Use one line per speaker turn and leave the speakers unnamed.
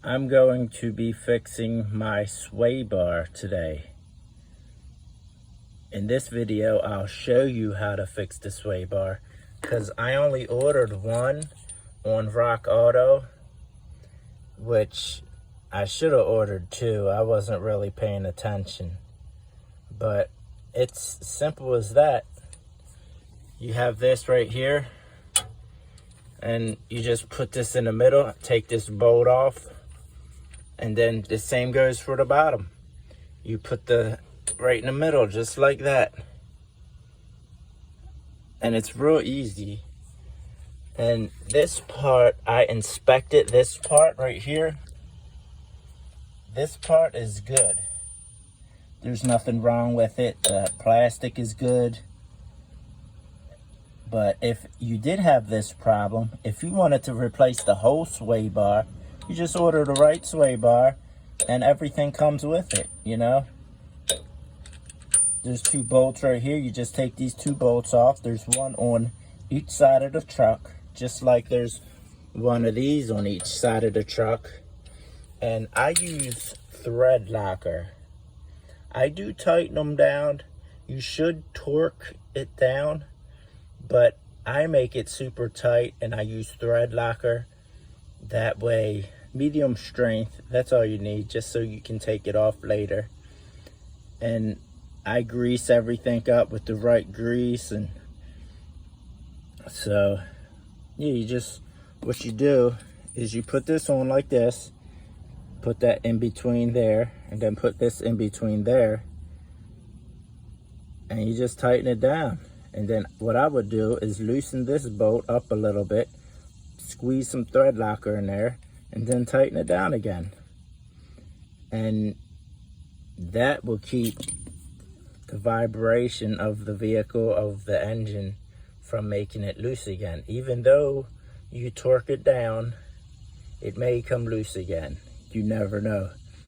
I'm going to be fixing my sway bar today. In this video, I'll show you how to fix the sway bar because I only ordered one on Rock Auto, which I should have ordered two. I wasn't really paying attention, but it's simple as that. You have this right here, and you just put this in the middle, take this bolt off, and then the same goes for the bottom. You put the right in the middle, just like that. And it's real easy. And this part, I inspected this part right here. This part is good. There's nothing wrong with it. The plastic is good. But if you did have this problem, if you wanted to replace the whole sway bar, you just order the right sway bar and everything comes with it, you know? There's two bolts right here. You just take these two bolts off. There's one on each side of the truck, just like there's one of these on each side of the truck. And I use thread locker. I do tighten them down. You should torque it down, but I make it super tight and I use thread locker. That way, medium strength, that's all you need, just so you can take it off later. And I grease everything up with the right grease. And so yeah, what you do is you put this on like this, put that in between there, and then put this in between there, and you just tighten it down. And then what I would do is loosen this bolt up a little bit, squeeze some thread locker in there, and then tighten it down again. And that will keep the vibration of the vehicle, of the engine, from making it loose again. Even though you torque it down, it may come loose again. You never know.